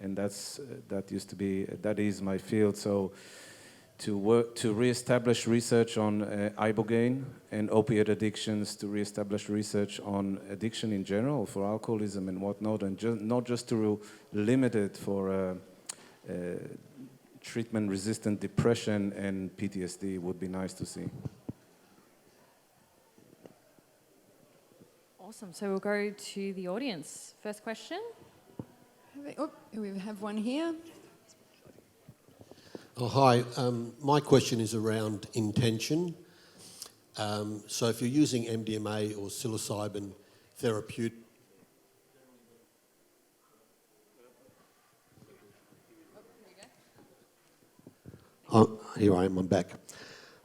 and that is my field. So to re-establish research on ibogaine and opiate addictions, to re-establish research on addiction in general for alcoholism and whatnot, and not just to limit it for treatment-resistant depression and PTSD would be nice to see. Awesome. So we'll go to the audience. First question. We have one here. Oh, hi. My question is around intention. So if you're using MDMA or psilocybin therapeutic... Oh, here I am, I'm back.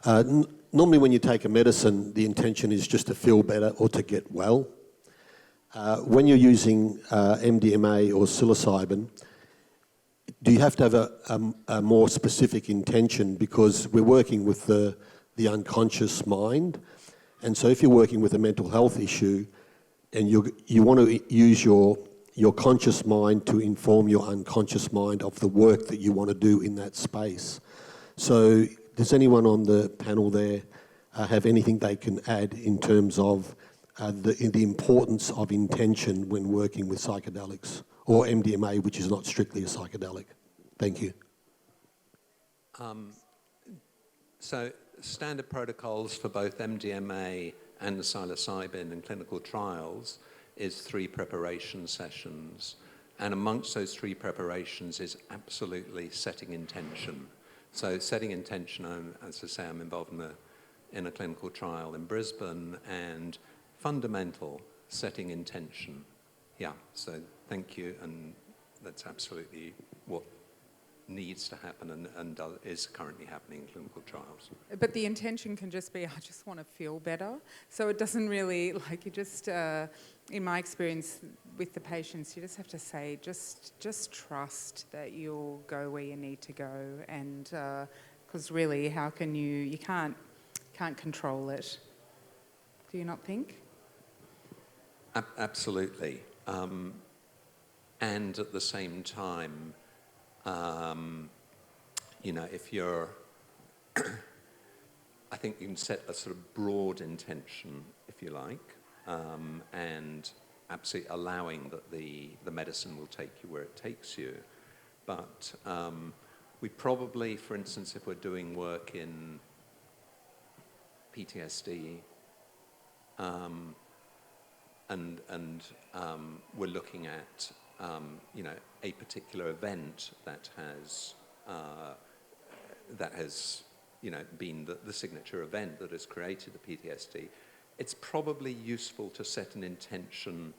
Normally when you take a medicine, the intention is just to feel better or to get well. When you're using MDMA or psilocybin, do you have to have a more specific intention? Because we're working with the unconscious mind. And so if you're working with a mental health issue and you want to use your conscious mind to inform your unconscious mind of the work that you want to do in that space. So does anyone on the panel there have anything they can add in terms of the importance of intention when working with psychedelics, or MDMA, which is not strictly a psychedelic. Thank you. So standard protocols for both MDMA and psilocybin in clinical trials is 3 preparation sessions. And amongst those 3 preparations is absolutely setting intention. So setting intention, as I say, I'm involved in a clinical trial in Brisbane, and fundamental setting intention. Yeah, so thank you, and that's absolutely what needs to happen and is currently happening in clinical trials. But the intention can just be, I just want to feel better. So it doesn't really, like, you just, in my experience with the patients, you just have to say, just trust that you'll go where you need to go. And because really, how can you can't control it. Do you not think? Absolutely. And at the same time, you know, if you're, I think you can set a sort of broad intention, if you like, and absolutely allowing that the medicine will take you where it takes you. But we probably, for instance, if we're doing work in PTSD, and we're looking at you know, a particular event that has you know, been the signature event that has created the PTSD, it's probably useful to set an intention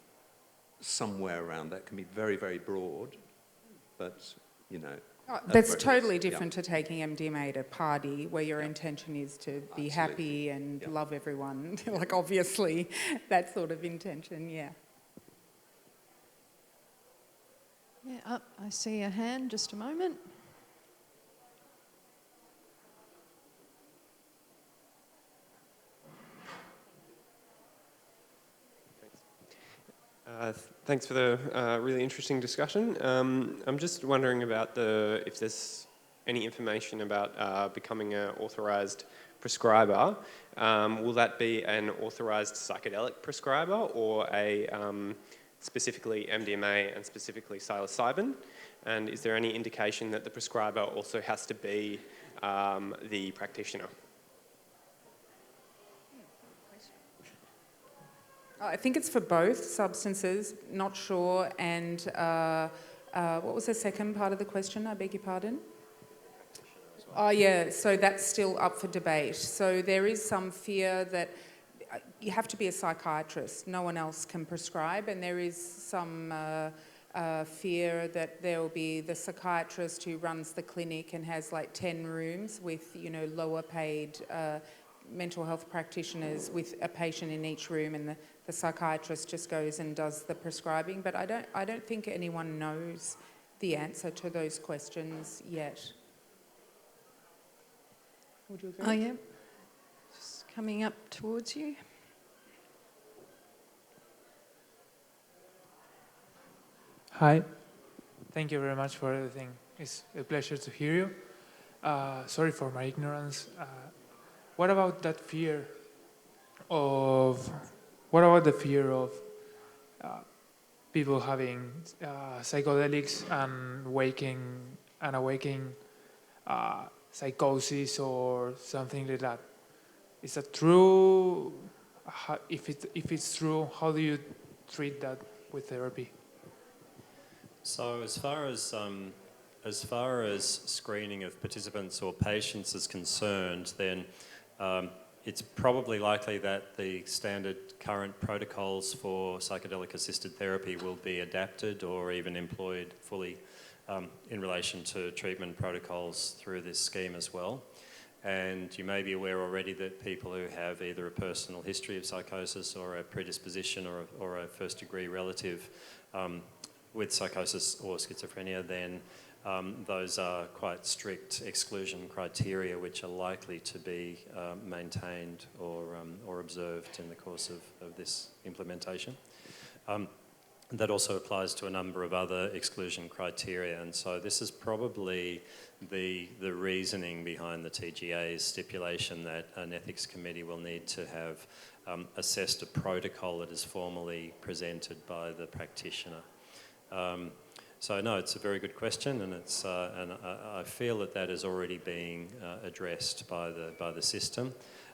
somewhere around that. It can be very, very broad, but you know. That's totally different to taking MDMA at a party where your intention is to be happy and love everyone. Like, obviously, that sort of intention, yeah. Yeah, I see a hand, just a moment. Thanks for the really interesting discussion. I'm just wondering about if there's any information about becoming an authorised prescriber. Will that be an authorised psychedelic prescriber, or a specifically MDMA and specifically psilocybin? And is there any indication that the prescriber also has to be the practitioner? I think it's for both substances, not sure. And what was the second part of the question? I beg your pardon? Oh, yeah, so that's still up for debate. So there is some fear that you have to be a psychiatrist. No one else can prescribe. And there is some fear that there will be the psychiatrist who runs the clinic and has like 10 rooms with, you know, lower paid mental health practitioners with a patient in each room, and the psychiatrist just goes and does the prescribing. But I don't think anyone knows the answer to those questions yet. Would you agree? Oh, yeah. Just coming up towards you. Hi. Thank you very much for everything. It's a pleasure to hear you. Sorry for my ignorance. What about that fear of... What about the fear of people having psychedelics and awakening psychosis or something like that? Is that true? If it's true, how do you treat that with therapy? So as far as screening of participants or patients is concerned, then it's probably likely that the standard current protocols for psychedelic-assisted therapy will be adapted or even employed fully in relation to treatment protocols through this scheme as well. And you may be aware already that people who have either a personal history of psychosis or a predisposition or a first-degree relative with psychosis or schizophrenia, then those are quite strict exclusion criteria which are likely to be maintained or observed in the course of this implementation. That also applies to a number of other exclusion criteria, and so this is probably the reasoning behind the TGA's stipulation that an ethics committee will need to have assessed a protocol that is formally presented by the practitioner. So no, it's a very good question, and I feel that is already being addressed by the system.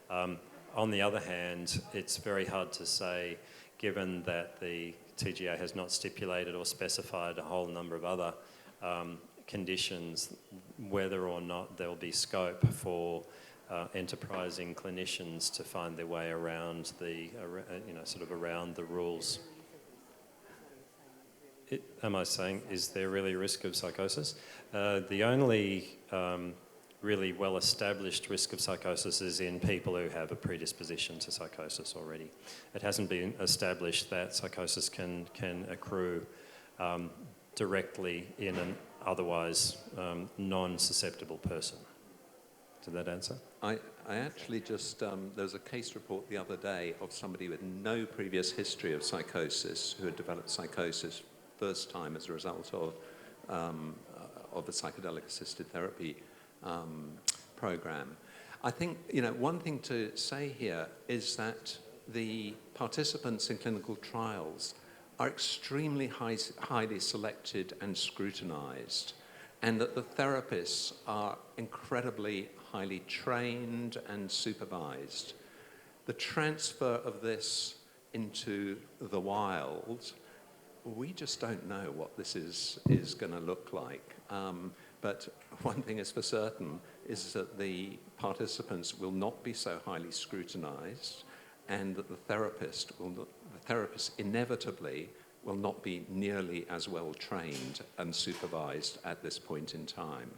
On the other hand, it's very hard to say, given that the TGA has not stipulated or specified a whole number of other conditions, whether or not there'll be scope for enterprising clinicians to find their way around around the rules. Am I saying, is there really a risk of psychosis? The only really well-established risk of psychosis is in people who have a predisposition to psychosis already. It hasn't been established that psychosis can accrue directly in an otherwise non-susceptible person. Did that answer? I actually just, there was a case report the other day of somebody with no previous history of psychosis who had developed psychosis first time as a result of a psychedelic-assisted therapy program. I think, one thing to say here is that the participants in clinical trials are extremely highly selected and scrutinized, and that the therapists are incredibly highly trained and supervised. The transfer of this into the wild, we just don't know what this is going to look like. But one thing is for certain is that the participants will not be so highly scrutinized, and that the therapists inevitably will not be nearly as well trained and supervised at this point in time.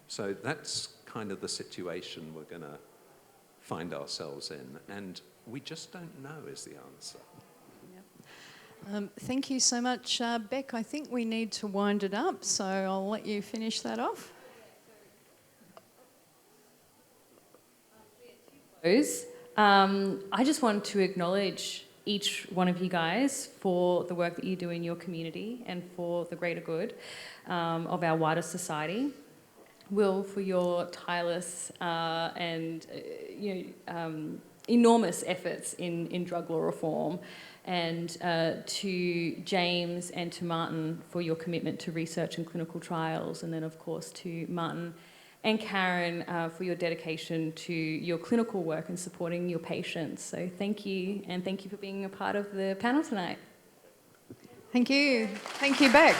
So that's kind of the situation we're going to find ourselves in, and we just don't know is the answer. Thank you so much, Beck. I think we need to wind it up, so I'll let you finish that off. I just want to acknowledge each one of you guys for the work that you do in your community and for the greater good of our wider society. Will, for your tireless and enormous efforts in drug law reform, and to James and to Martin for your commitment to research and clinical trials, and then of course to Martin and Karen for your dedication to your clinical work and supporting your patients. So thank you, and thank you for being a part of the panel tonight. Thank you. Thank you, Beck.